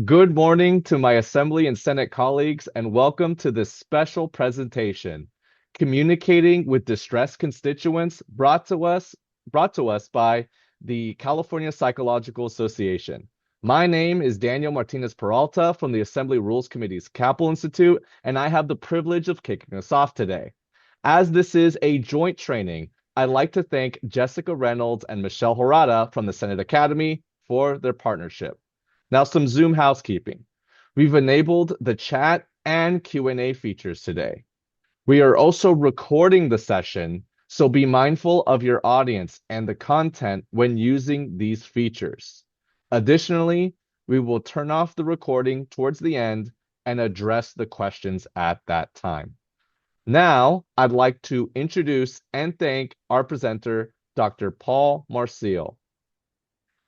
Good morning to my Assembly and Senate colleagues, and welcome to this special presentation, Communicating with Distressed Constituents, brought to us by the California Psychological Association. My name is Daniel Martinez Peralta from the Assembly Rules Committee's Capel Institute, and I have the privilege of kicking us off today. As this is a joint training, I'd like to thank Jessica Reynolds and Michelle Horata from the Senate Academy for their partnership. Now, some Zoom housekeeping. We've enabled the chat and Q&A features today. We are also recording the session, so be mindful of your audience and the content when using these features. Additionally, we will turn off the recording towards the end and address the questions at that time. Now, I'd like to introduce and thank our presenter, Dr. Paul Marcial.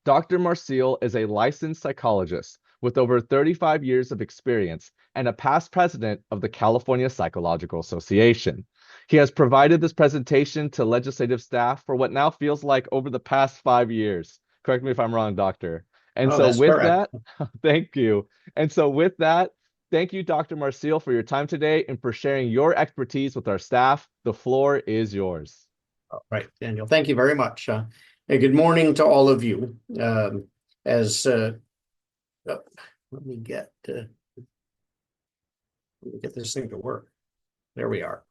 Dr. Marcial is a licensed psychologist with over 35 years of experience and a past president of the California Psychological Association. He has provided this presentation to legislative staff for what now feels like over the past 5 years. Correct me if I'm wrong, Doctor. And Oh, so that's with correct. that, thank you. And so with that, thank you, Dr. Marcial, for your time today and for sharing your expertise with our staff. The floor is yours. All right, Daniel, thank you very much. Hey, good morning to all of you. As oh, let me get this thing to work. There we are.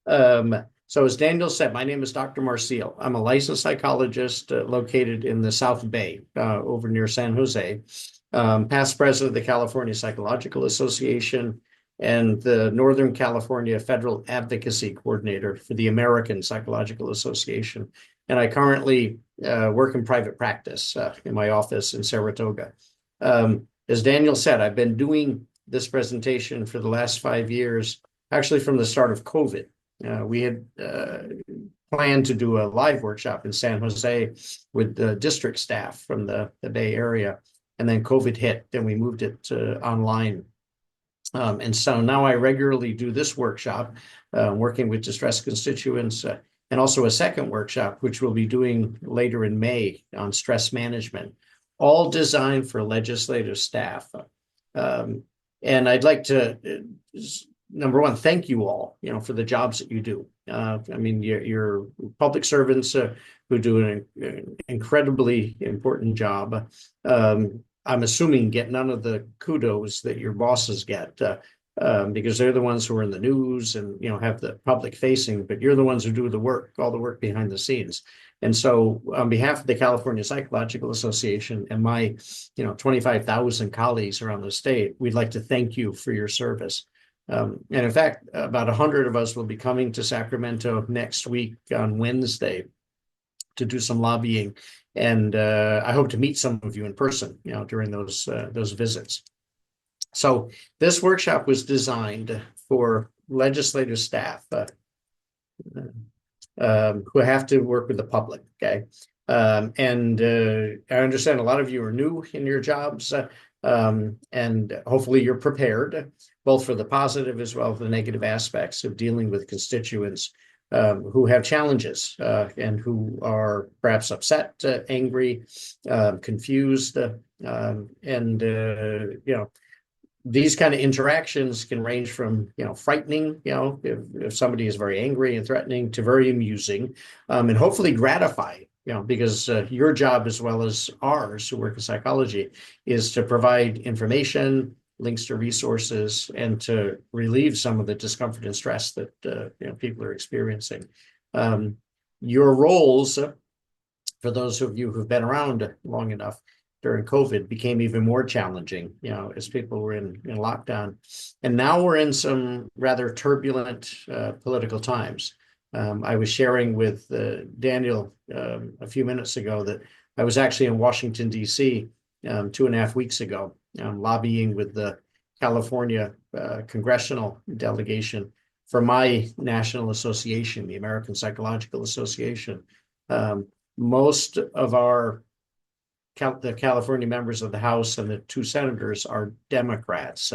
So as Daniel said, my name is Dr. Marcial. I'm a licensed psychologist located in the South Bay, over near San Jose. Past president of the California Psychological Association and the Northern California Federal Advocacy Coordinator for the American Psychological Association. And I currently work in private practice in my office in Saratoga. As Daniel said, I've been doing this presentation for the last 5 years, actually from the start of COVID. We had planned to do a live workshop in San Jose with the district staff from the Bay Area. And then COVID hit, and we moved it online. And so now I regularly do this workshop, working with distressed constituents, and also a second workshop, which we'll be doing later in May on stress management, all designed for legislative staff. And I'd like to, number one, thank you all, for the jobs that you do. I mean, you're public servants who do an incredibly important job. I'm assuming get none of the kudos that your bosses get because they're the ones who are in the news and have the public facing, but you're the ones who do the work, all the work behind the scenes. And so on behalf of the California Psychological Association and my 25,000 colleagues around the state, we'd like to thank you for your service. And in fact, about 100 of us will be coming to Sacramento next week on Wednesday to do some lobbying. And I hope to meet some of you in person, during those visits. So this workshop was designed for legislative staff who have to work with the public, okay? And I understand a lot of you are new in your jobs, and hopefully you're prepared, both for the positive as well as the negative aspects of dealing with constituents who have challenges and who are perhaps upset, angry, confused, and these kind of interactions can range from frightening, if somebody is very angry and threatening, to very amusing, and hopefully gratifying. Because your job, as well as ours who work in psychology, is to provide information, links to resources, and to relieve some of the discomfort and stress that people are experiencing. Your roles, for those of you who've been around long enough during COVID, became even more challenging, as people were in lockdown. And now we're in some rather turbulent political times. I was sharing with Daniel a few minutes ago that I was actually in Washington, D.C. 2.5 weeks ago, lobbying with the California congressional delegation for my national association, the American Psychological Association. Most of the California members of the House and the 2 senators are Democrats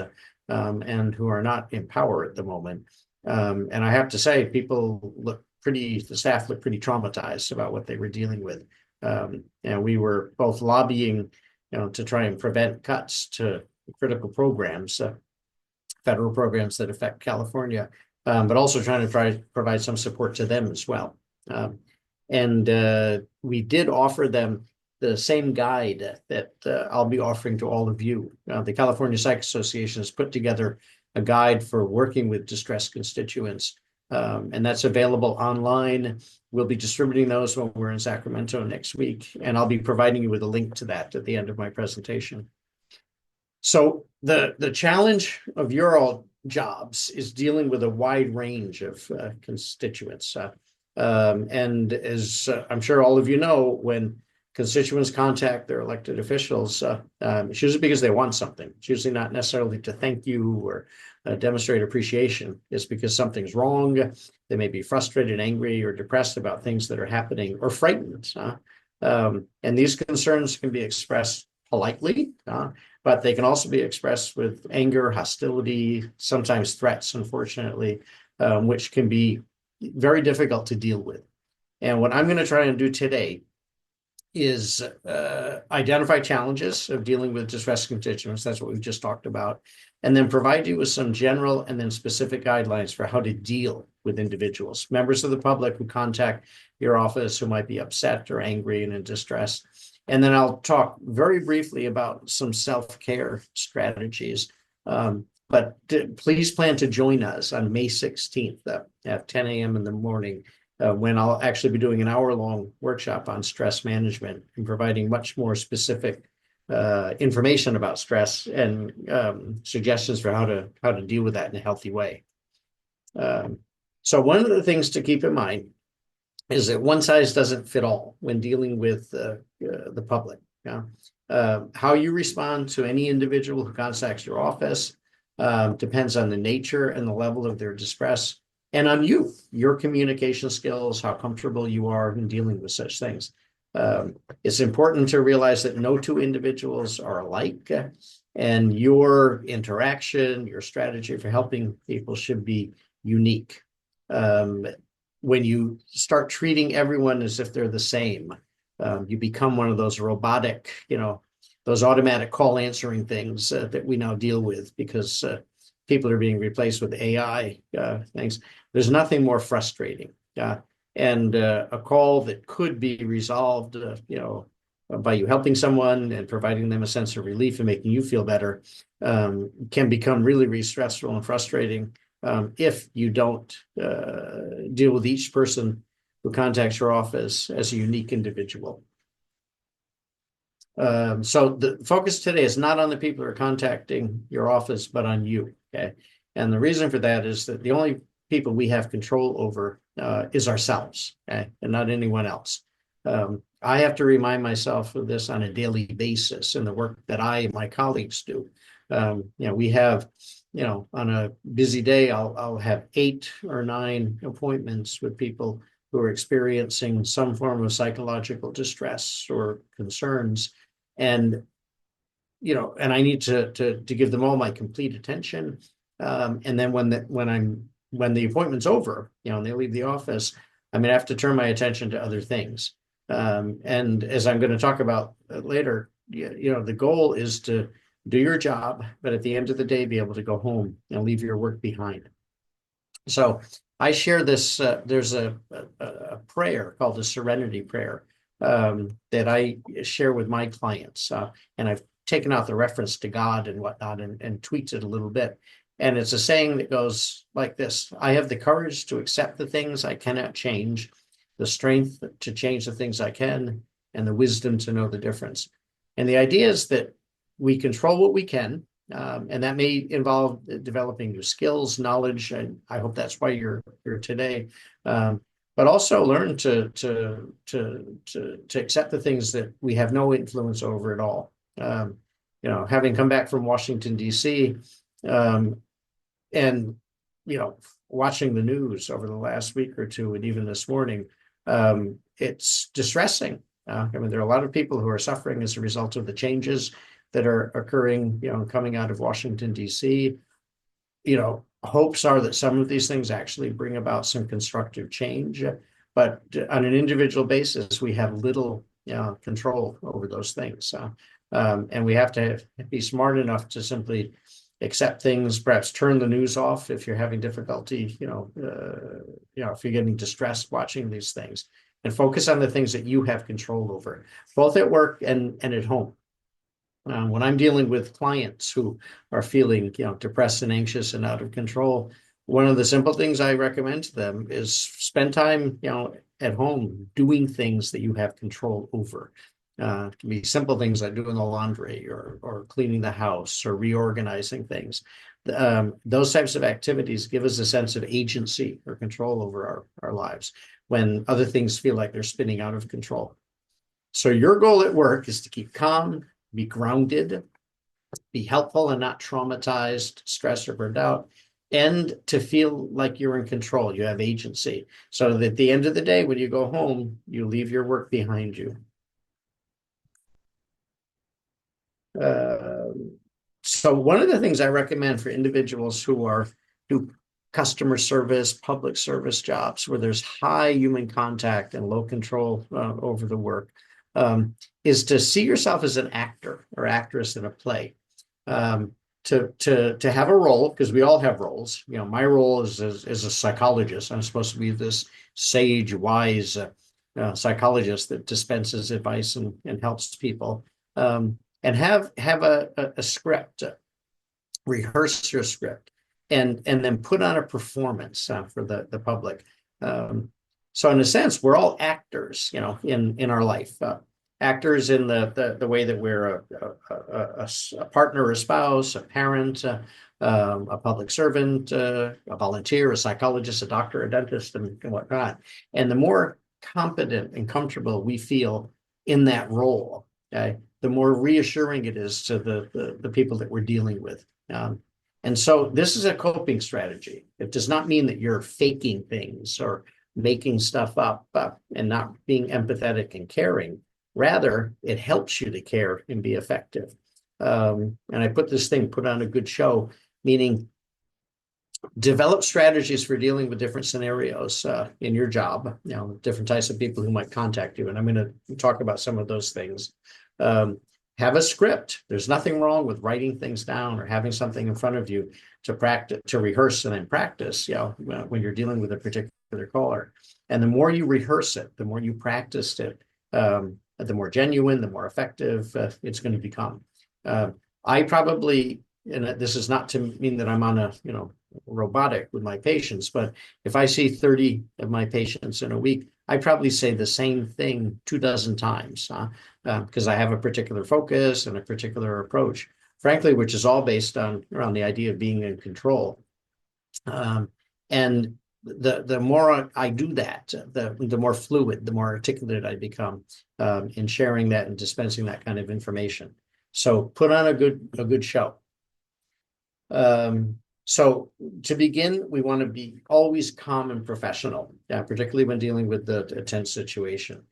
and who are not in power at the moment. And I have to say, the staff looked pretty traumatized about what they were dealing with. And we were both lobbying, to try and prevent cuts to critical programs, federal programs that affect California, but also trying to provide some support to them as well. And we did offer them the same guide that I'll be offering to all of you. The California Psych Association has put together a guide for working with distressed constituents, and that's available online. We'll be distributing those when we're in Sacramento next week, and I'll be providing you with a link to that at the end of my presentation. So the challenge of your all jobs is dealing with a wide range of constituents. And as I'm sure all of you know, when constituents contact their elected officials, it's usually because they want something. It's usually not necessarily to thank you or demonstrate appreciation. It's because something's wrong. They may be frustrated, angry, or depressed about things that are happening, or frightened. And these concerns can be expressed politely, but they can also be expressed with anger, hostility, sometimes threats, unfortunately, which can be very difficult to deal with. And what I'm going to try and do today is identify challenges of dealing with distressed constituents. That's what we've just talked about. And then provide you with some general and then specific guidelines for how to deal with individuals, members of the public who contact your office who might be upset or angry and in distress. And then I'll talk very briefly about some self-care strategies. But please plan to join us on May 16th at 10 a.m. in the morning, when I'll actually be doing an hour-long workshop on stress management and providing much more specific information about stress and suggestions for how to deal with that in a healthy way. So one of the things to keep in mind is that one size doesn't fit all when dealing with the public. How you respond to any individual who contacts your office depends on the nature and the level of their distress, and on you, your communication skills, how comfortable you are in dealing with such things. It's important to realize that no two individuals are alike, and your interaction, your strategy for helping people should be unique. When you start treating everyone as if they're the same, you become one of those robotic, those automatic call answering things that we now deal with because people are being replaced with AI things. There's nothing more frustrating. And a call that could be resolved, by you helping someone and providing them a sense of relief and making you feel better, can become really, really stressful and frustrating if you don't deal with each person who contacts your office as a unique individual. So the focus today is not on the people who are contacting your office, but on you. Okay. And the reason for that is that the only people we have control over is ourselves, okay, and not anyone else. I have to remind myself of this on a daily basis in the work that I and my colleagues do. We have, on a busy day, I'll have 8 or 9 appointments with people who are experiencing some form of psychological distress or concerns. And, and I need to give them all my complete attention. And then when the appointment's over, and they leave the office, I'm going to have to turn my attention to other things. And as I'm going to talk about later, the goal is to do your job, but at the end of the day, be able to go home and leave your work behind. So I share this, there's a prayer called the Serenity Prayer that I share with my clients. And I've taken out the reference to God and whatnot and tweaked it a little bit. And it's a saying that goes like this: I have the courage to accept the things I cannot change, the strength to change the things I can, and the wisdom to know the difference. And the idea is that we control what we can, and that may involve developing new skills, knowledge, and I hope that's why you're here today. But also learn to accept the things that we have no influence over at all. Having come back from Washington, D.C., and watching the news over the last week or two, and even this morning, it's distressing. There are a lot of people who are suffering as a result of the changes that are occurring, coming out of Washington, D.C. Hopes are that some of these things actually bring about some constructive change, but on an individual basis, we have little control over those things. And we have to be smart enough to simply accept things, perhaps turn the news off if you're having difficulty, if you're getting distressed watching these things, and focus on the things that you have control over, both at work and at home. When I'm dealing with clients who are feeling, depressed and anxious and out of control, one of the simple things I recommend to them is spend time, at home doing things that you have control over. It can be simple things like doing the laundry or cleaning the house or reorganizing things. Those types of activities give us a sense of agency or control over our lives when other things feel like they're spinning out of control. So your goal at work is to keep calm, be grounded, be helpful and not traumatized, stressed, or burned out, and to feel like you're in control, you have agency. So that at the end of the day, when you go home, you leave your work behind you. So one of the things I recommend for individuals who do customer service, public service jobs where there's high human contact and low control over the work, is to see yourself as an actor or actress in a play. To have a role, because we all have roles. My role is as a psychologist. I'm supposed to be this sage, wise psychologist that dispenses advice and helps people. And have a script, rehearse your script, and then put on a performance for the public. So in a sense, we're all actors, in our life. Actors in the way that we're a partner, a spouse, a parent, a public servant, a volunteer, a psychologist, a doctor, a dentist, and whatnot. And the more competent and comfortable we feel in that role, okay, the more reassuring it is to the people that we're dealing with. And so this is a coping strategy. It does not mean that you're faking things or making stuff up and not being empathetic and caring. Rather, it helps you to care and be effective. And I put on a good show, meaning develop strategies for dealing with different scenarios in your job, different types of people who might contact you. And I'm going to talk about some of those things. Have a script. There's nothing wrong with writing things down or having something in front of you to practice, to rehearse and then practice, when you're dealing with a particular caller. And the more you rehearse it, the more you practiced it, the more genuine, the more effective it's going to become. I probably, and this is not to mean that I'm on a, robotic with my patients, but if I see 30 of my patients in a week, I probably say the same thing 24 times because I have a particular focus and a particular approach, frankly, which is all based around the idea of being in control. And the more I do that, the more fluid, the more articulate I become in sharing that and dispensing that kind of information. So put on a good show. So to begin, we want to be always calm and professional, particularly when dealing with the tense situation.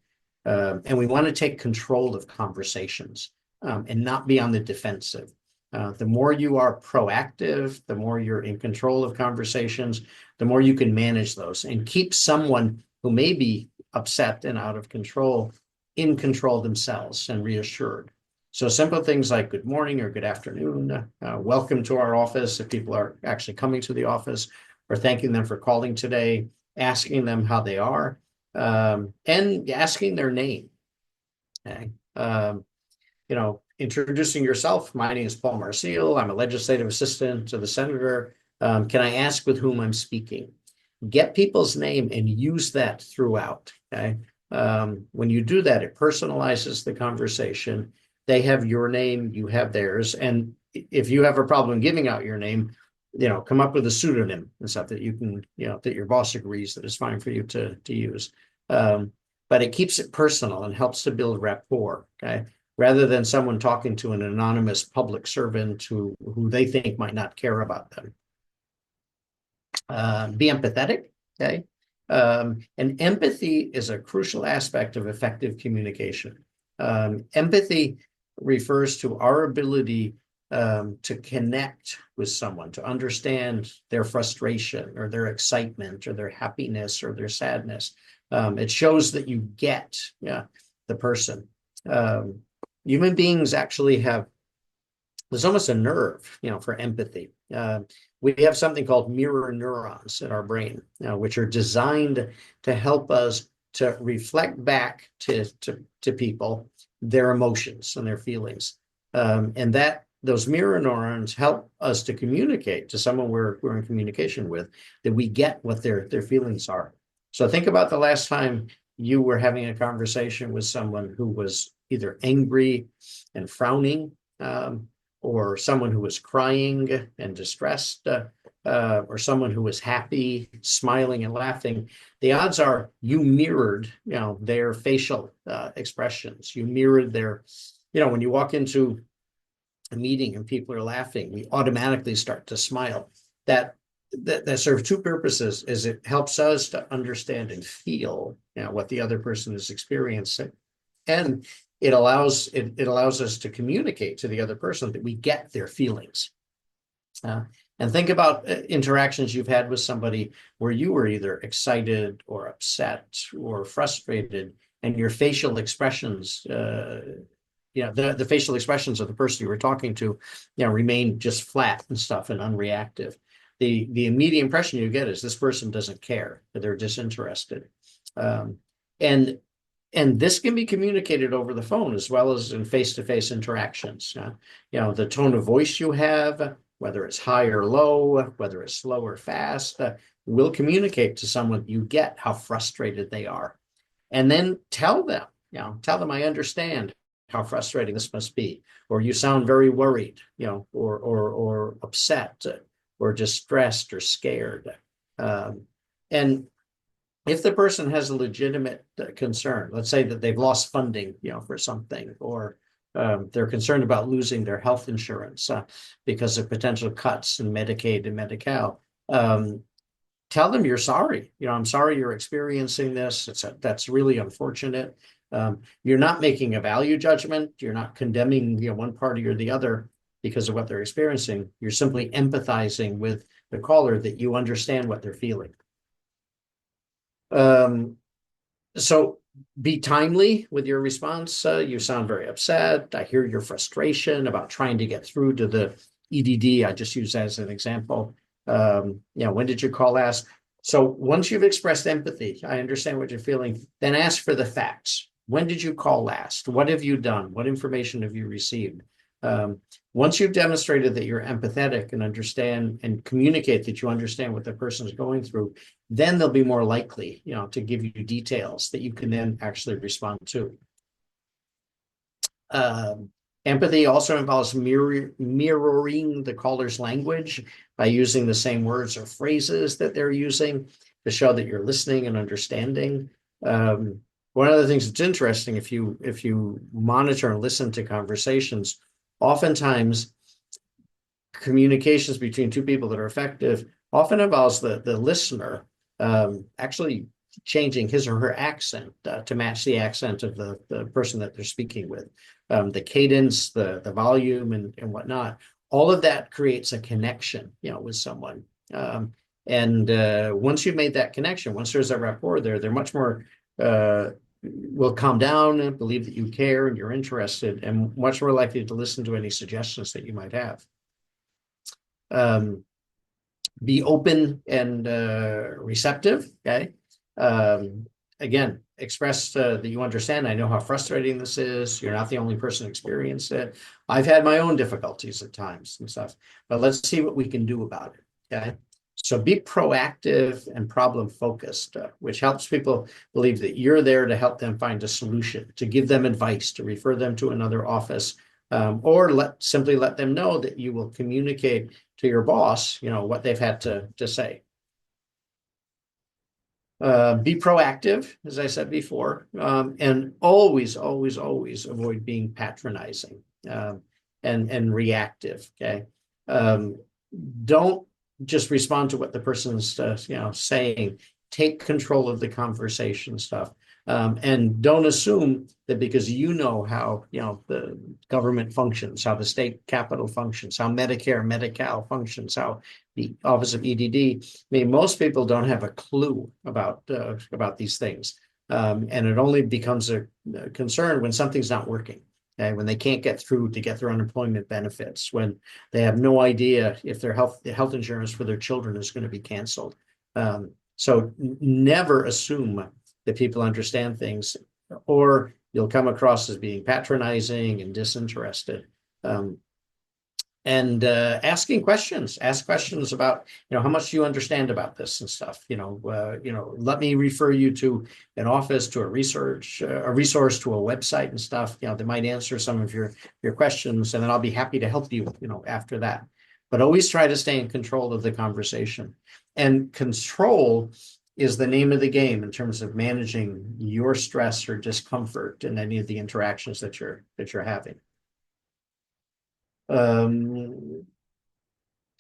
And we want to take control of conversations and not be on the defensive. The more you are proactive, the more you're in control of conversations, the more you can manage those and keep someone who may be upset and out of control in control themselves and reassured. So simple things like good morning or good afternoon, welcome to our office if people are actually coming to the office, or thanking them for calling today, asking them how they are, and asking their name. Okay. Introducing yourself. My name is Paul Marcille. I'm a legislative assistant to the senator. Can I ask with whom I'm speaking? Get people's name and use that throughout. Okay. When you do that, it personalizes the conversation. They have your name, you have theirs. And if you have a problem giving out your name, come up with a pseudonym and stuff that you can, that your boss agrees that is fine for you to use. But it keeps it personal and helps to build rapport, okay? Rather than someone talking to an anonymous public servant who they think might not care about them. Be empathetic, okay? And empathy is a crucial aspect of effective communication. Empathy refers to our ability to connect with someone, to understand their frustration or their excitement or their happiness or their sadness. It shows that you get the person. human beings actually have, there's almost a nerve, for empathy. We have something called mirror neurons in our brain, which are designed to help us to reflect back to people their emotions and their feelings. And that those mirror neurons help us to communicate to someone we're in communication with, that we get what their feelings are. So think about the last time you were having a conversation with someone who was either angry and frowning, or someone who was crying and distressed, or someone who was happy, smiling and laughing. The odds are you mirrored, their facial expressions. You mirrored their, when you walk into a meeting and people are laughing, we automatically start to smile. That serves two purposes: is it helps us to understand and feel, what the other person is experiencing, and it allows us to communicate to the other person that we get their feelings. And think about interactions you've had with somebody where you were either excited or upset or frustrated, and your facial expressions, the facial expressions of the person you were talking to, remain just flat and stuff and unreactive. The immediate impression you get is this person doesn't care, that they're disinterested. And this can be communicated over the phone as well as in face-to-face interactions. The tone of voice you have, whether it's high or low, whether it's slow or fast, will communicate to someone. You get how frustrated they are. And then tell them, I understand how frustrating this must be, or you sound very worried, or upset, or distressed or scared. And if the person has a legitimate concern, let's say that they've lost funding, for something, or they're concerned about losing their health insurance because of potential cuts in Medicaid and Medi-Cal, tell them you're sorry. I'm sorry you're experiencing this. That's really unfortunate. You're not making a value judgment. You're not condemning, one party or the other because of what they're experiencing. You're simply empathizing with the caller, that you understand what they're feeling. So be timely with your response. You sound very upset. I hear your frustration about trying to get through to the EDD. I just use that as an example. When did you call last? So once you've expressed empathy, I understand what you're feeling, then ask for the facts. When did you call last? What have you done? What information have you received? Once you've demonstrated that you're empathetic and understand and communicate that you understand what the person is going through, then they'll be more likely, to give you details that you can then actually respond to. Empathy also involves mirroring the caller's language by using the same words or phrases that they're using to show that you're listening and understanding. One of the things that's interesting, if you monitor and listen to conversations, oftentimes communications between two people that are effective often involves the listener actually changing his or her accent to match the accent of the person that they're speaking with. The cadence, the volume, and whatnot. All of that creates a connection, with someone. And once you've made that connection, once there's a rapport there, they're much more will calm down and believe that you care and you're interested, and much more likely to listen to any suggestions that you might have. Be open and receptive. Okay. Again, express that you understand. I know how frustrating this is. You're not the only person experiencing it. I've had my own difficulties at times and stuff, but let's see what we can do about it. Okay. So be proactive and problem focused, which helps people believe that you're there to help them find a solution, to give them advice, to refer them to another office, or simply let them know that you will communicate to your boss, what they've had to say. Be proactive, as I said before, and always avoid being patronizing and reactive. Okay, don't just respond to what the person's saying. Take control of the conversation stuff, and don't assume that because how the government functions, how the state capital functions, how Medicare, Medi-Cal functions, how the Office of EDD. I mean, most people don't have a clue about these things, and it only becomes a concern when something's not working. Okay, when they can't get through to get their unemployment benefits, when they have no idea if their health insurance for their children is going to be canceled. So never assume that people understand things, or you'll come across as being patronizing and disinterested. Um, and asking questions, ask questions about, how much do you understand about this and stuff. Let me refer you to an office, to a resource, to a website and stuff. They might answer some of your questions, and then I'll be happy to help you. After that, but always try to stay in control of the conversation. And control is the name of the game in terms of managing your stress or discomfort in any of the interactions that you're having.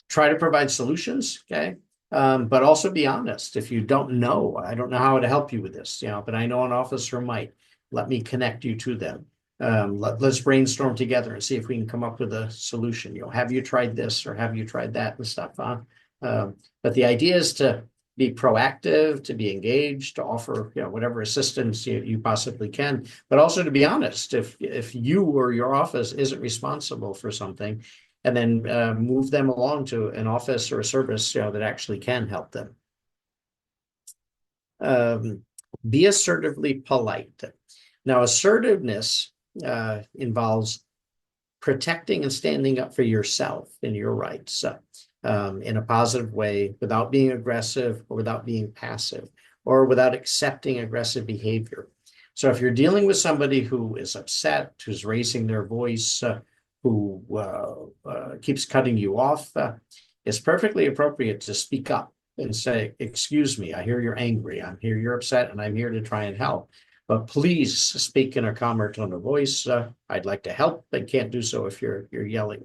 Try to provide solutions, okay? But also be honest. If you don't know, I don't know how to help you with this, but I know an officer might. Let me connect you to them. Let's brainstorm together and see if we can come up with a solution. Have you tried this or have you tried that and stuff, huh? But the idea is to be proactive, to be engaged, to offer, whatever assistance you possibly can, but also to be honest. If you or your office isn't responsible for something, and then move them along to an office or a service, that actually can help them. Be assertively polite. Now, assertiveness involves protecting and standing up for yourself and your rights in a positive way, without being aggressive or without being passive or without accepting aggressive behavior. So if you're dealing with somebody who is upset, who's raising their voice, who keeps cutting you off, it's perfectly appropriate to speak up and say, excuse me, I hear you're angry, I hear you're upset, and I'm here to try and help. But please speak in a calmer tone of voice. I'd like to help, but can't do so if you're yelling.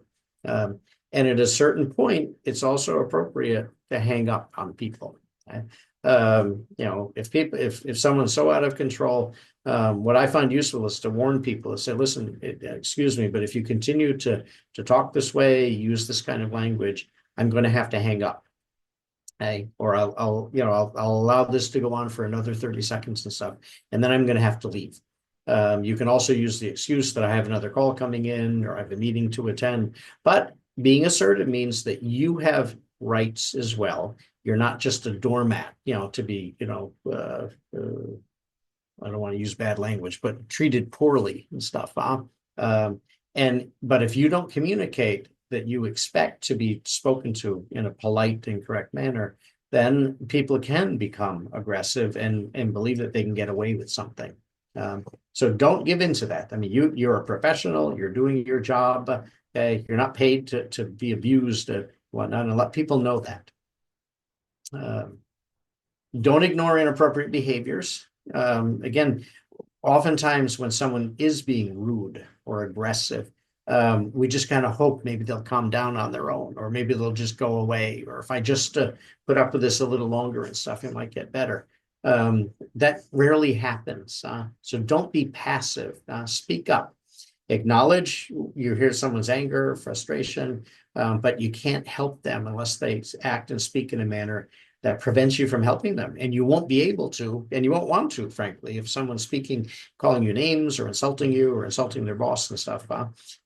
And at a certain point, it's also appropriate to hang up on people. Okay? If someone's so out of control, what I find useful is to warn people and say, listen, excuse me, but if you continue to talk this way, use this kind of language, I'm going to have to hang up. Okay? Or I'll allow this to go on for another 30 seconds and stuff, and then I'm going to have to leave. You can also use the excuse that I have another call coming in or I have a meeting to attend. But being assertive means that you have rights as well. You're not just a doormat, to be, I don't want to use bad language, but treated poorly and stuff. But if you don't communicate that you expect to be spoken to in a polite and correct manner, then people can become aggressive and believe that they can get away with something. So don't give in to that. I mean, you're a professional, you're doing your job. Okay? You're not paid to be abused and whatnot, and let people know that. Don't ignore inappropriate behaviors. Again, oftentimes when someone is being rude or aggressive, we just kind of hope maybe they'll calm down on their own, or maybe they'll just go away, or if I just put up with this a little longer and stuff, it might get better. That rarely happens. So don't be passive. Speak up. Acknowledge you hear someone's anger, frustration, but you can't help them unless they act and speak in a manner that prevents you from helping them. And you won't be able to, and you won't want to, frankly, if someone's speaking, calling you names or insulting you or insulting their boss and stuff.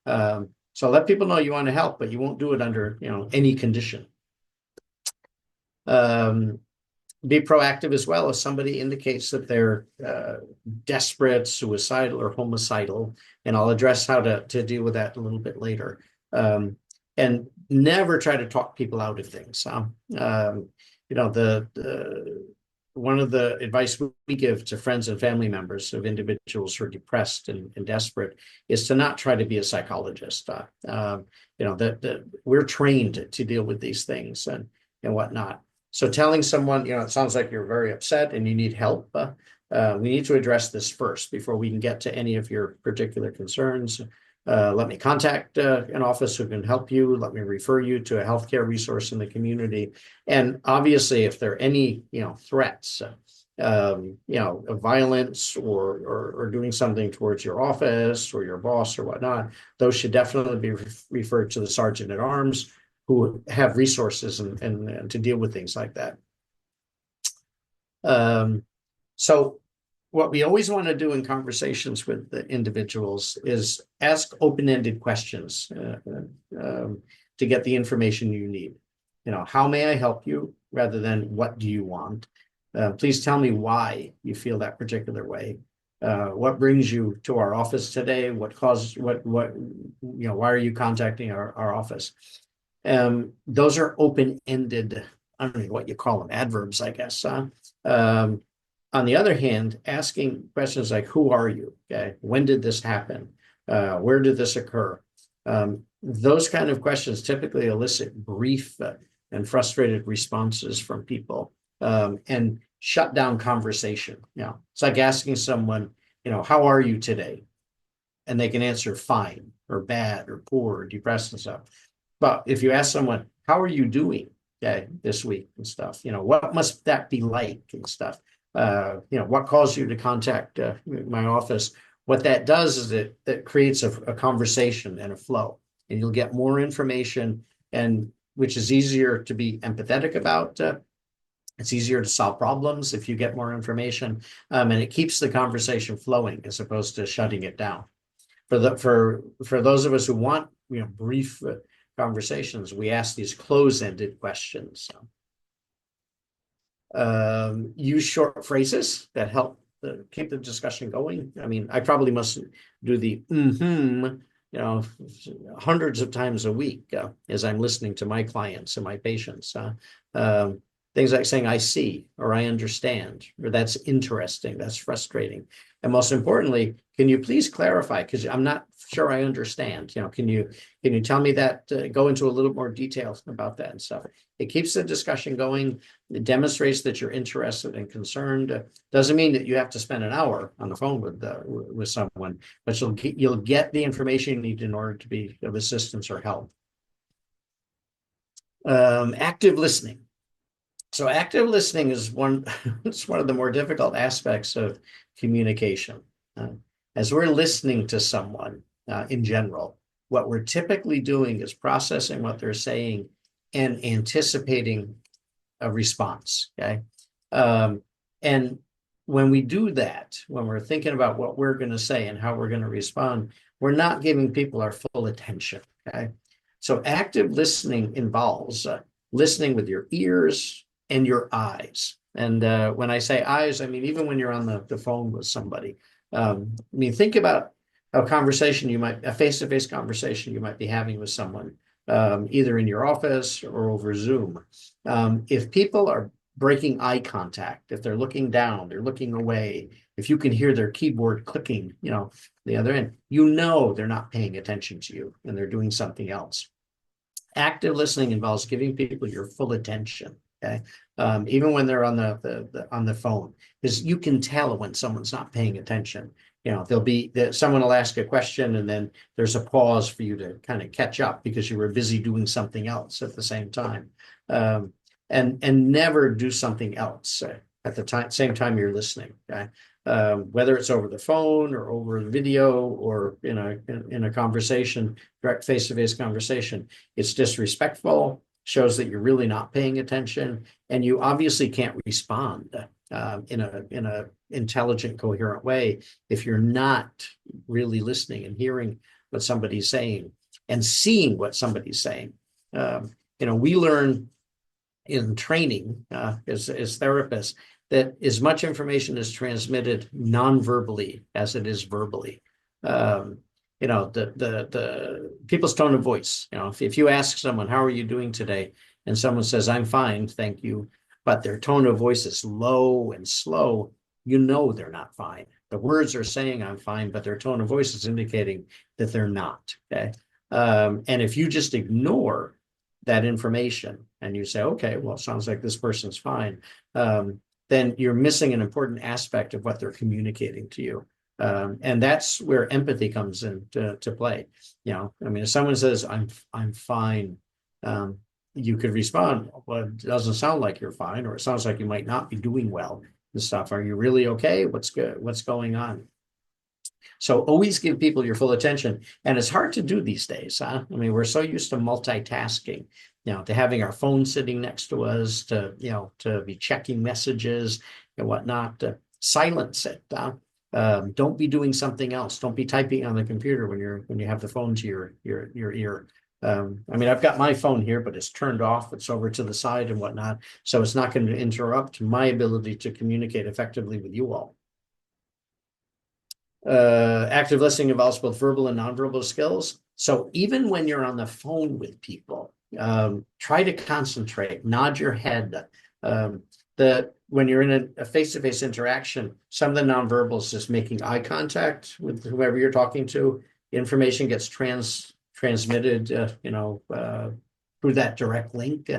So let people know you want to help, but you won't do it under any condition. Be proactive as well. If somebody indicates that they're desperate, suicidal, or homicidal, and I'll address how to deal with that a little bit later. And never try to talk people out of things. One of the advice we give to friends and family members of individuals who are depressed and desperate is to not try to be a psychologist. We're trained to deal with these things and whatnot. So telling someone, it sounds like you're very upset and you need help. We need to address this first before we can get to any of your particular concerns. Let me contact an office who can help you. Let me refer you to a healthcare resource in the community. And obviously, if there are any, threats, of violence or doing something towards your office or your boss or whatnot, those should definitely be referred to the sergeant at arms, who have resources and to deal with things like that. So what we always want to do in conversations with the individuals is ask open-ended questions to get the information you need. How may I help you, rather than what do you want? Please tell me why you feel that particular way. What brings you to our office today? What causes why are you contacting our office? Those are open-ended, I don't know what you call them, adverbs, I guess. On the other hand, asking questions like, who are you? Okay, when did this happen? Where did this occur? Those kind of questions typically elicit brief and frustrated responses from people, and shut down conversation. It's like asking someone, how are you today? And they can answer fine or bad or poor or depressed and stuff. But if you ask someone, how are you doing, okay, this week and stuff, what must that be like and stuff? What caused you to contact my office? What that does is that creates a conversation and a flow, and you'll get more information, and which is easier to be empathetic about. It's easier to solve problems if you get more information, and it keeps the conversation flowing as opposed to shutting it down. For those of us who want brief conversations, we ask these close-ended questions. Use short phrases that help keep the discussion going. I mean, I probably must do the hundreds of times a week as I'm listening to my clients and my patients. Things like saying, I see, or I understand, or that's interesting, that's frustrating. And most importantly, can you please clarify? Because I'm not sure I understand. Can you tell me that, go into a little more detail about that and stuff. It keeps the discussion going. It demonstrates that you're interested and concerned. Doesn't mean that you have to spend an hour on the phone with someone, but you'll get the information you need in order to be of assistance or help. Active listening. So active listening is it's one of the more difficult aspects of communication. As we're listening to someone in general, what we're typically doing is processing what they're saying and anticipating a response. Okay. And when we do that, when we're thinking about what we're going to say and how we're going to respond, we're not giving people our full attention. Okay. So active listening involves listening with your ears and your eyes. And when I say eyes, I mean, even when you're on the phone with somebody, think about a face-to-face conversation you might be having with someone, either in your office or over Zoom. If people are breaking eye contact, if they're looking down, they're looking away, if you can hear their keyboard clicking, the other end, they're not paying attention to you and they're doing something else. Active listening involves giving people your full attention. Okay. Even when they're on the phone, because you can tell when someone's not paying attention. Someone will ask a question and then there's a pause for you to kind of catch up because you were busy doing something else at the same time. And never do something else at the same time you're listening. Okay. Whether it's over the phone or over video or in a conversation, direct face-to-face conversation, it's disrespectful, shows that you're really not paying attention, and you obviously can't respond in a intelligent, coherent way if you're not really listening and hearing what somebody's saying and seeing what somebody's saying. We learn in training as therapists that as much information is transmitted non-verbally as it is verbally. The people's tone of voice. If you ask someone, how are you doing today? And someone says, I'm fine, thank you. But their tone of voice is low and slow, they're not fine. The words are saying I'm fine, but their tone of voice is indicating that they're not. Okay. And if you just ignore that information and you say, okay, well, it sounds like this person's fine, then you're missing an important aspect of what they're communicating to you. And that's where empathy comes into play. If someone says, I'm fine, you could respond, well, it doesn't sound like you're fine, or it sounds like you might not be doing well and stuff. Are you really okay? What's good? What's going on? So always give people your full attention. And it's hard to do these days. We're so used to multitasking, to having our phone sitting next to us, to be checking messages and whatnot. Silence it. Don't be doing something else. Don't be typing on the computer when you have the phone to your ear. I mean, I've got my phone here, but it's turned off. It's over to the side and whatnot, so it's not going to interrupt my ability to communicate effectively with you all. Active listening involves both verbal and nonverbal skills. So even when you're on the phone with people, try to concentrate, nod your head. When you're in a face-to-face interaction, some of the nonverbals is making eye contact with whoever you're talking to. Information gets transmitted, through that direct link.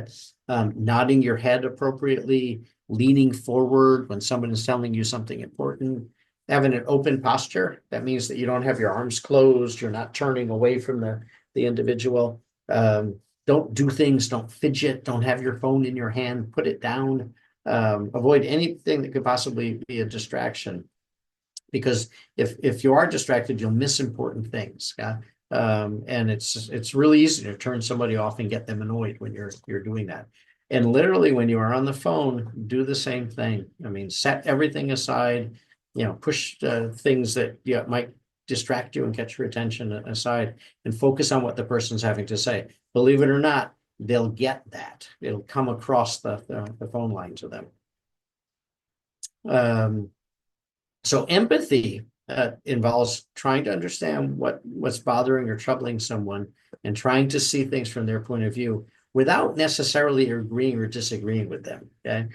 Nodding your head appropriately, leaning forward when someone is telling you something important. Having an open posture, that means that you don't have your arms closed, you're not turning away from the individual. Don't do things, don't fidget, don't have your phone in your hand, put it down. Avoid anything that could possibly be a distraction, because if you are distracted, you'll miss important things. And it's really easy to turn somebody off and get them annoyed when you're doing that. And literally, when you are on the phone, do the same thing. I mean, set everything aside, push things that might distract you and catch your attention aside, and focus on what the person's having to say. Believe it or not, they'll get that. It'll come across the phone line to them. So empathy involves trying to understand what's bothering or troubling someone, and trying to see things from their point of view without necessarily agreeing or disagreeing with them. Okay.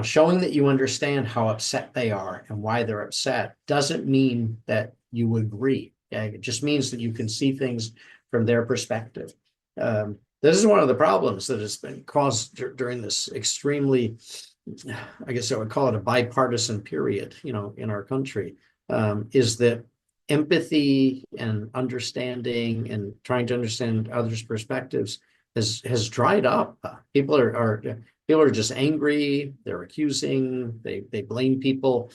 Showing that you understand how upset they are and why they're upset doesn't mean that you agree. Okay? It just means that you can see things from their perspective. This is one of the problems that has been caused during this extremely, I guess I would call it a bipartisan period, in our country, is that empathy and understanding and trying to understand others' perspectives has dried up. People are just angry. They're accusing. They blame people,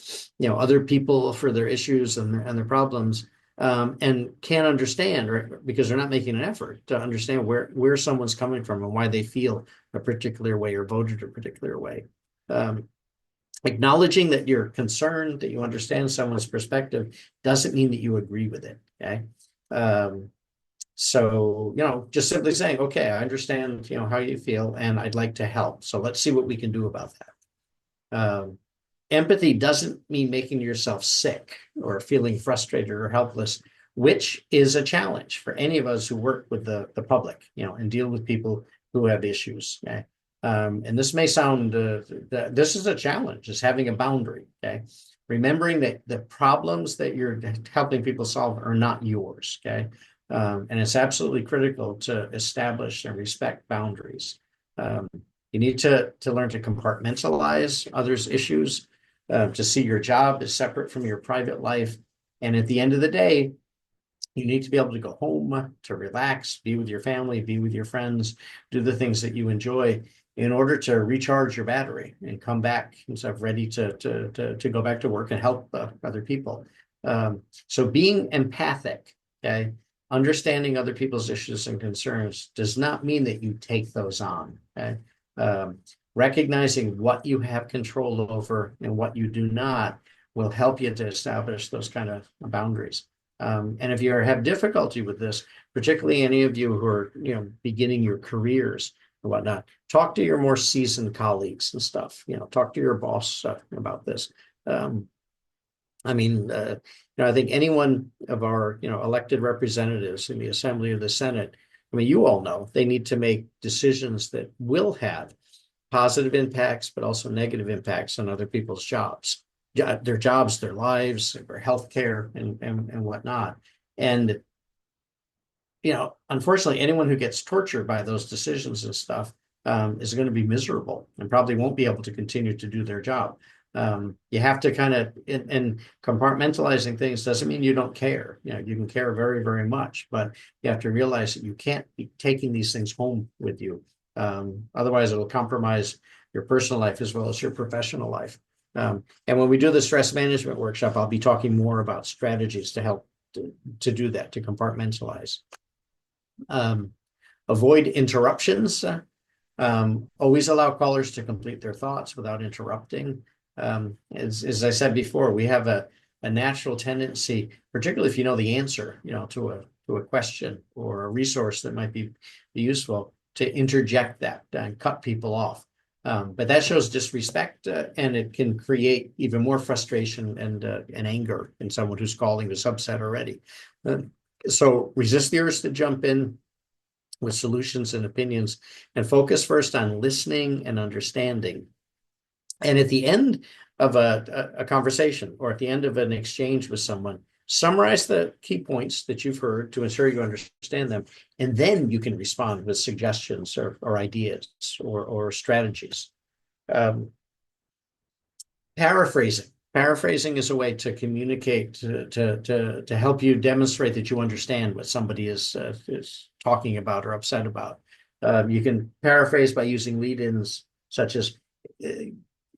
other people for their issues and their problems, and can't understand, or because they're not making an effort to understand where someone's coming from and why they feel a particular way or voted a particular way. Acknowledging that you're concerned, that you understand someone's perspective, doesn't mean that you agree with it. Okay. So, just simply saying, okay, I understand, how you feel, and I'd like to help. So let's see what we can do about that. Empathy doesn't mean making yourself sick or feeling frustrated or helpless, which is a challenge for any of us who work with the public, and deal with people who have issues. Okay. And this may sound, this is a challenge, is having a boundary. Okay. Remembering that the problems that you're helping people solve are not yours. Okay. And it's absolutely critical to establish and respect boundaries. You need to learn to compartmentalize others' issues, to see your job as separate from your private life. And at the end of the day, you need to be able to go home, to relax, be with your family, be with your friends, do the things that you enjoy, in order to recharge your battery and come back instead of ready to go back to work and help other people. So being empathic, okay, understanding other people's issues and concerns does not mean that you take those on. Okay. Recognizing what you have control over and what you do not will help you to establish those kind of boundaries. And if you have difficulty with this, particularly any of you who are beginning your careers and whatnot, talk to your more seasoned colleagues and stuff. Talk to your boss about this. I think any one of our, elected representatives in the Assembly or the Senate, you all know they need to make decisions that will have positive impacts, but also negative impacts on other people's jobs, their lives, their healthcare, and whatnot. And, unfortunately, anyone who gets tortured by those decisions and stuff is going to be miserable and probably won't be able to continue to do their job. You have to kind of, and compartmentalizing things doesn't mean you don't care. You can care very, very much, but you have to realize that you can't be taking these things home with you. Otherwise, it'll compromise your personal life as well as your professional life. And when we do the stress management workshop, I'll be talking more about strategies to help to do that, to compartmentalize. Avoid interruptions. Always allow callers to complete their thoughts without interrupting. As I said before, we have a natural tendency, particularly if you know the answer, to a question or a resource that might be useful, to interject that and cut people off. But that shows disrespect, and it can create even more frustration and anger in someone who's calling who's upset already. So resist the urge to jump in with solutions and opinions, and focus first on listening and understanding. And at the end of a conversation, or at the end of an exchange with someone, summarize the key points that you've heard to ensure you understand them. And then you can respond with suggestions or ideas or strategies. Um, Paraphrasing. Paraphrasing is a way to communicate, to help you demonstrate that you understand what somebody is talking about or upset about. You can paraphrase by using lead-ins such as,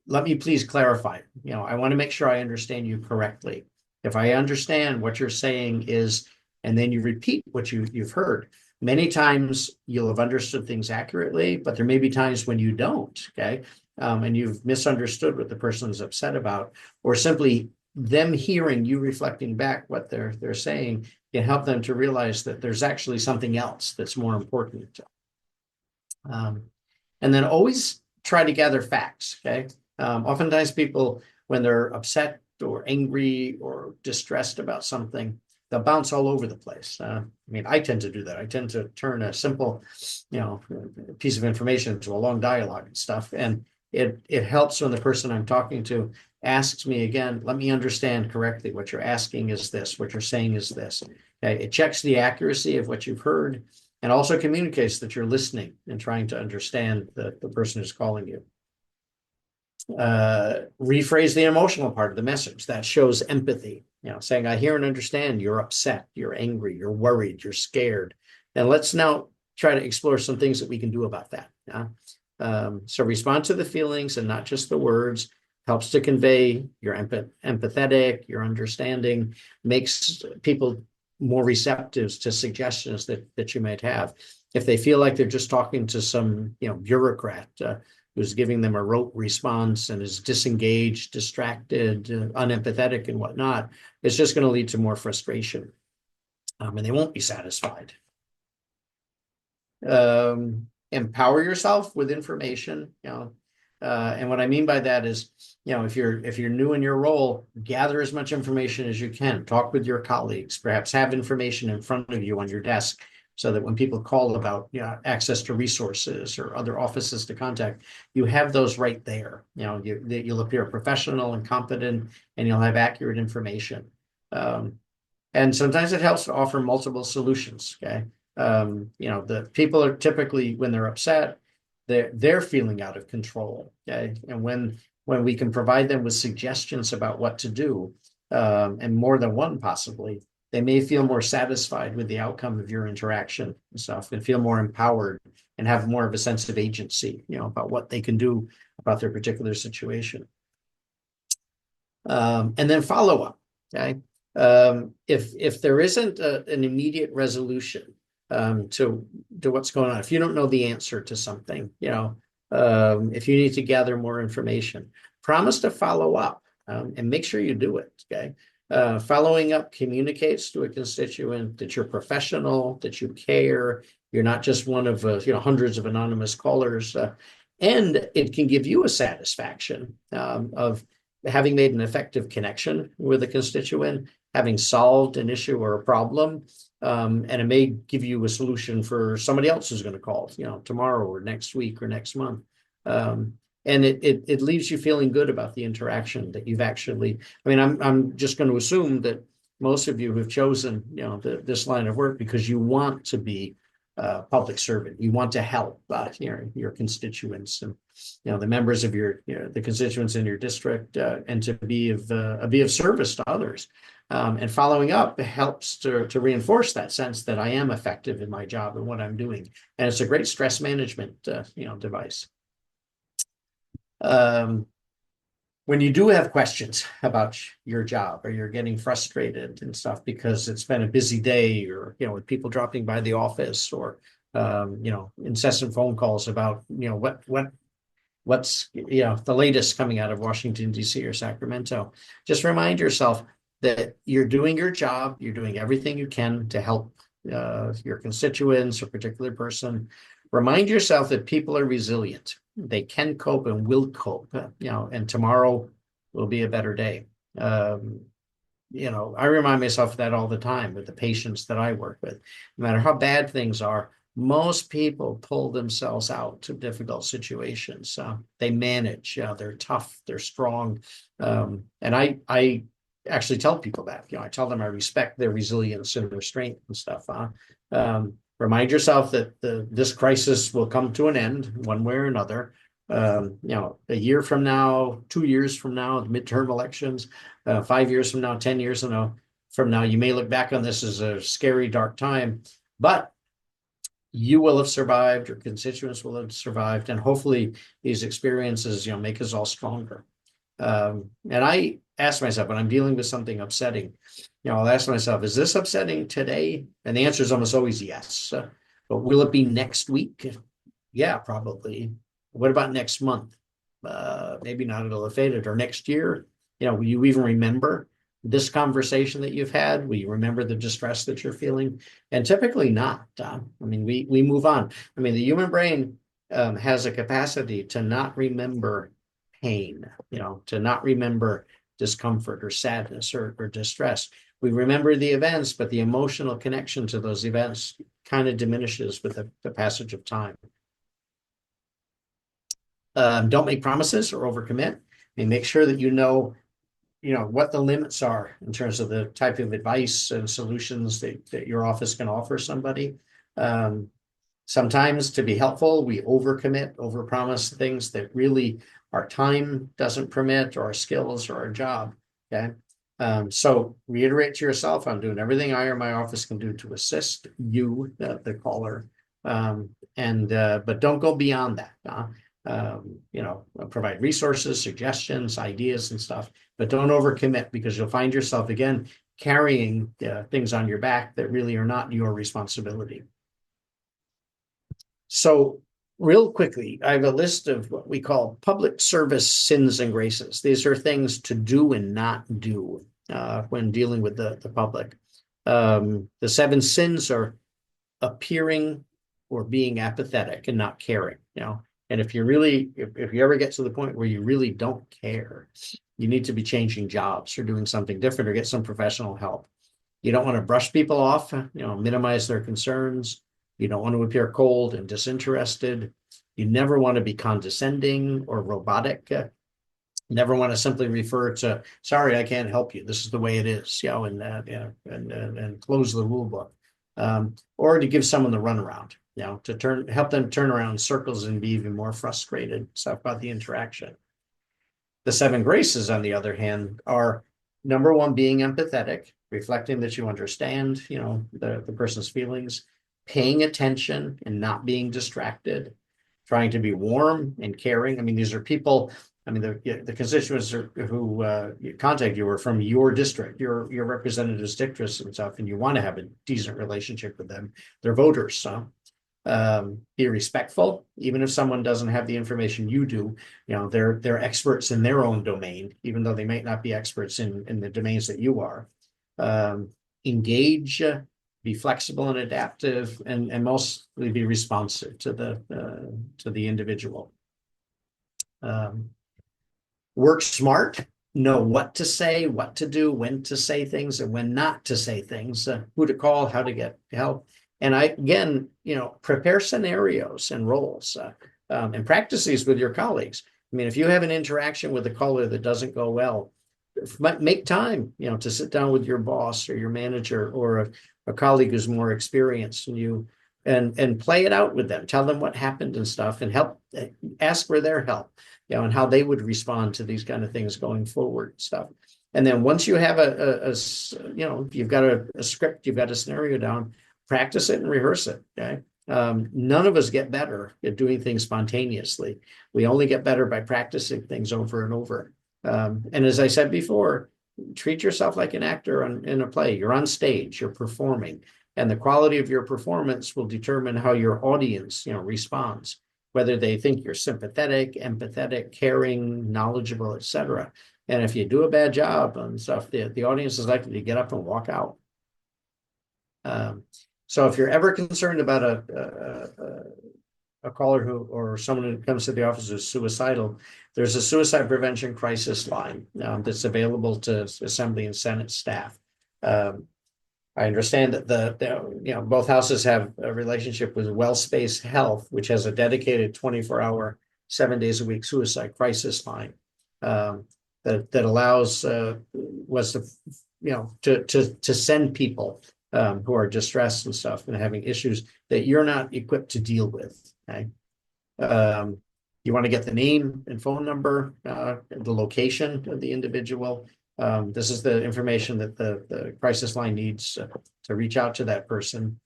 let me please clarify. I want to make sure I understand you correctly. If I understand what you're saying is, and then you repeat what you've heard. Many times you'll have understood things accurately, but there may be times when you don't, okay? And you've misunderstood what the person is upset about, or simply them hearing you reflecting back what they're saying can help them to realize that there's actually something else that's more important. And then always try to gather facts, okay? Oftentimes people, when they're upset or angry or distressed about something, they'll bounce all over the place. I tend to do that. I tend to turn a simple, piece of information into a long dialogue and stuff. And it helps when the person I'm talking to asks me again, let me understand correctly. What you're asking is this, what you're saying is this. Okay? It checks the accuracy of what you've heard, and also communicates that you're listening and trying to understand the person who's calling you. Rephrase the emotional part of the message. That shows empathy, saying, I hear and understand you're upset, you're angry, you're worried, you're scared. And let's now try to explore some things that we can do about that. So respond to the feelings and not just the words. Helps to convey you're empathetic, you're understanding, makes people more receptive to suggestions that you might have. If they feel like they're just talking to some bureaucrat who's giving them a rote response and is disengaged, distracted, unempathetic and whatnot, it's just going to lead to more frustration, and they won't be satisfied. Empower yourself with information, and what I mean by that is, if you're new in your role, gather as much information as you can. Talk with your colleagues, perhaps have information in front of you on your desk, so that when people call about access to resources or other offices to contact, you have those right there. You'll appear professional and competent, and you'll have accurate information. And sometimes it helps to offer multiple solutions. Okay, the people are typically, when they're upset, they're feeling out of control. Okay, and when we can provide them with suggestions about what to do, and more than one possibly, they may feel more satisfied with the outcome of your interaction and stuff, and feel more empowered and have more of a sense of agency, about what they can do about their particular situation. And then follow up. Okay, if there isn't an immediate resolution to what's going on, if you don't know the answer to something, if you need to gather more information, promise to follow up, and make sure you do it. Okay. Following up communicates to a constituent that you're professional, that you care, you're not just one of hundreds of anonymous callers, and it can give you a satisfaction of having made an effective connection with a constituent, having solved an issue or a problem, and it may give you a solution for somebody else who's going to call, tomorrow or next week or next month. And it leaves you feeling good about the interaction that you've actually. I'm just going to assume that most of you have chosen this line of work because you want to be a public servant. You want to help your constituents and the members of the constituents in your district, and to be of service to others. And following up helps to reinforce that sense that I am effective in my job and what I'm doing. And it's a great stress management device. When you do have questions about your job, or you're getting frustrated and stuff because it's been a busy day, or with people dropping by the office, or incessant phone calls about what what's the latest coming out of Washington, D.C. or Sacramento. Just remind yourself that you're doing your job, you're doing everything you can to help your constituents or particular person. Remind yourself that people are resilient. They can cope and will cope, and tomorrow will be a better day. I remind myself of that all the time with the patients that I work with. No matter how bad things are, most people pull themselves out of difficult situations. They manage. They're tough. They're strong. And I actually tell people that. I tell them I respect their resilience and their strength and stuff. Remind yourself that this crisis will come to an end one way or another. A year from now, 2 years from now, the midterm elections, 5 years from now, 10 years from now, you may look back on this as a scary, dark time, but you will have survived, your constituents will have survived, and hopefully these experiences, make us all stronger. And I ask myself when I'm dealing with something upsetting, I'll ask myself, is this upsetting today? And the answer is almost always yes. But will it be next week? Yeah, probably. What about next month? Maybe not, it'll have faded. Or next year, will you even remember this conversation that you've had? Will you remember the distress that you're feeling? And typically not. We move on. The human brain has a capacity to not remember pain, to not remember discomfort or sadness or distress. We remember the events, but the emotional connection to those events kind of diminishes with the passage of time. Don't make promises or overcommit. Make sure that you know what the limits are in terms of the type of advice and solutions that your office can offer somebody. Sometimes to be helpful, we overcommit, overpromise things that really our time doesn't permit, or our skills or our job. Okay. So reiterate to yourself, I'm doing everything I or my office can do to assist you, the caller. But don't go beyond that. Provide resources, suggestions, ideas, and stuff, but don't overcommit, because you'll find yourself again carrying things on your back that really are not your responsibility. So real quickly, I have a list of what we call public service sins and graces. These are things to do and not do when dealing with the public. The 7 sins are appearing or being apathetic and not caring, And if you ever get to the point where you really don't care, you need to be changing jobs or doing something different or get some professional help. You don't want to brush people off, minimize their concerns. You don't want to appear cold and disinterested. You never want to be condescending or robotic. You never want to simply refer to, sorry, I can't help you. This is the way it is, and close the rule book. Or to give someone the runaround, to help them turn around in circles and be even more frustrated stuff about the interaction. The 7 graces, on the other hand, are number 1, being empathetic, reflecting that you understand, the person's feelings, paying attention and not being distracted, trying to be warm and caring. These are people, the constituents who contact you are from your district, your representatives' districts and stuff, and you want to have a decent relationship with them. They're voters, so be respectful, even if someone doesn't have the information you do. They're experts in their own domain, even though they might not be experts in the domains that you are. Engage, be flexible and adaptive, and mostly be responsive to the individual. Work smart, know what to say, what to do, when to say things and when not to say things, who to call, how to get help. And prepare scenarios and roles, and practice these with your colleagues. If you have an interaction with a caller that doesn't go well, make time, to sit down with your boss or your manager or a colleague who's more experienced than you, and play it out with them. Tell them what happened and stuff, and ask for their help, and how they would respond to these kind of things going forward and stuff. And then once you have you've got a script, you've got a scenario down, practice it and rehearse it. Okay. None of us get better at doing things spontaneously. We only get better by practicing things over and over. And as I said before, treat yourself like an actor in a play. You're on stage, you're performing, and the quality of your performance will determine how your audience, responds. whether they think you're sympathetic, empathetic, caring, knowledgeable, etc. And if you do a bad job and stuff, the audience is likely to get up and walk out. So if you're ever concerned about a caller who or someone who comes to the office who's suicidal, there's a suicide prevention crisis line that's available to Assembly and Senate staff. I understand that both houses have a relationship with WellSpace Health, which has a dedicated 24-hour, 7 days a week suicide crisis line that allows was to send people who are distressed and stuff and having issues that you're not equipped to deal with. Okay. You want to get the name and phone number, the location of the individual. This is the information that the crisis line needs to reach out to that person.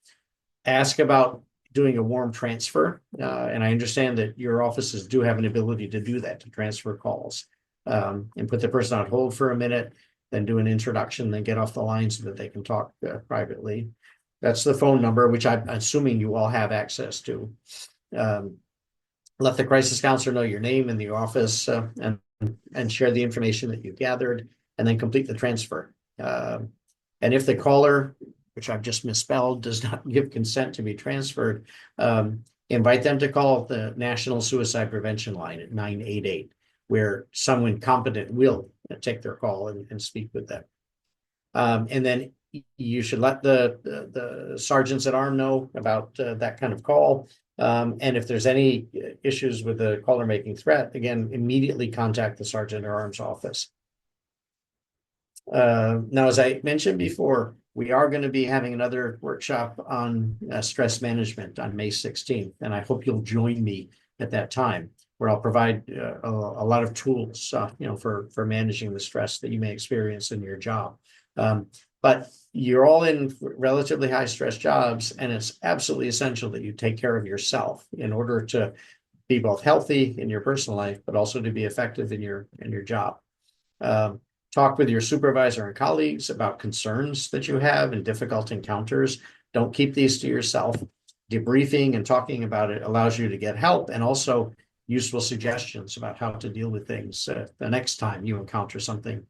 Ask about doing a warm transfer. And I understand that your offices do have an ability to do that, to transfer calls and put the person on hold for a minute, then do an introduction, then get off the line so that they can talk privately. That's the phone number, which I'm assuming you all have access to. Let the crisis counselor know your name and the office and share the information that you gathered, and then complete the transfer. And if the caller, which I've just misspelled, does not give consent to be transferred, invite them to call the National Suicide Prevention Line at 988, where someone competent will take their call and speak with them. And then you should let the sergeants at arm know about that kind of call. And if there's any issues with the caller making threat, again, immediately contact the sergeant at arms office. Now, as I mentioned before, we are going to be having another workshop on stress management on May 16th, and I hope you'll join me at that time, where I'll provide a lot of tools, for managing the stress that you may experience in your job. But you're all in relatively high stress jobs, and it's absolutely essential that you take care of yourself in order to be both healthy in your personal life, but also to be effective in your job. Talk with your supervisor and colleagues about concerns that you have and difficult encounters. Don't keep these to yourself. Debriefing and talking about it allows you to get help and also useful suggestions about how to deal with things the next time you encounter something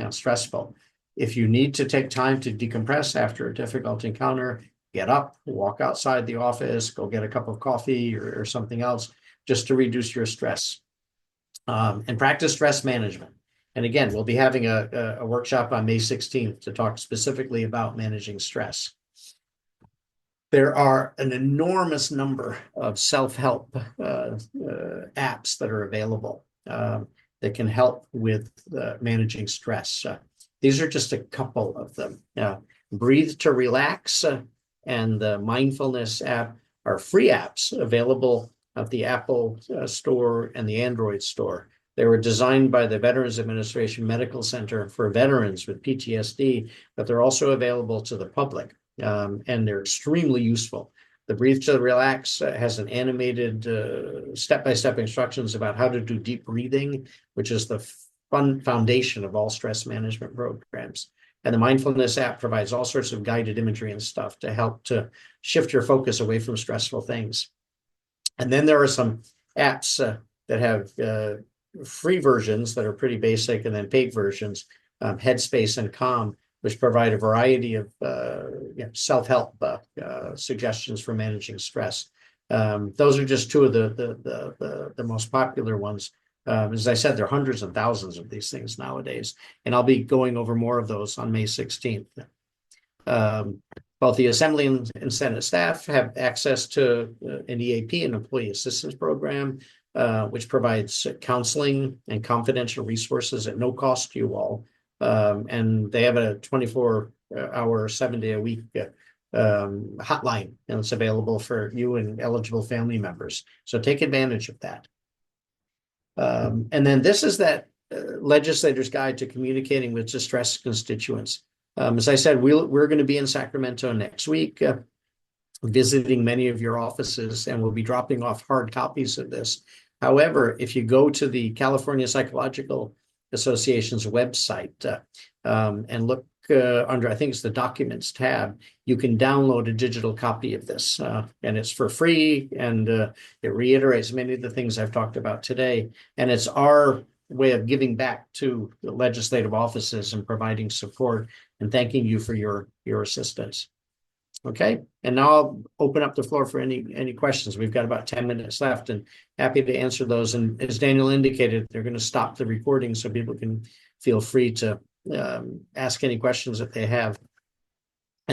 stressful. If you need to take time to decompress after a difficult encounter, get up, walk outside the office, go get a cup of coffee or something else just to reduce your stress. And practice stress management. And again, we'll be having a workshop on May 16th to talk specifically about managing stress. There are an enormous number of self-help apps that are available that can help with managing stress. These are just a couple of them. Breathe to Relax and the Mindfulness app are free apps available at the Apple Store and the Android Store. They were designed by the Veterans Administration Medical Center for veterans with PTSD, but they're also available to the public, and they're extremely useful. The Breathe to Relax has an animated step-by-step instructions about how to do deep breathing, which is the foundation of all stress management programs. And the Mindfulness app provides all sorts of guided imagery and stuff to help to shift your focus away from stressful things. And then there are some apps that have free versions that are pretty basic, and then paid versions, Headspace and Calm, which provide a variety of self-help suggestions for managing stress. Those are just two of the most popular ones. As I said, there are hundreds and thousands of these things nowadays, and I'll be going over more of those on May 16th. Both the Assembly and Senate staff have access to an EAP, an Employee Assistance Program, which provides counseling and confidential resources at no cost to you all. And they have a 24-hour, 7-day-a-week hotline, and it's available for you and eligible family members. So take advantage of that. And then this is that legislator's guide to communicating with distressed constituents. As I said, we're going to be in Sacramento next week, visiting many of your offices, and we'll be dropping off hard copies of this. However, if you go to the California Psychological Association's website and look under, I think it's the Documents tab, you can download a digital copy of this, and it's for free, and it reiterates many of the things I've talked about today. And it's our way of giving back to the legislative offices and providing support and thanking you for your assistance. Okay, and now I'll open up the floor for any questions. We've got about 10 minutes left, and happy to answer those. And as Daniel indicated, they're going to stop the recording so people can feel free to ask any questions that they have.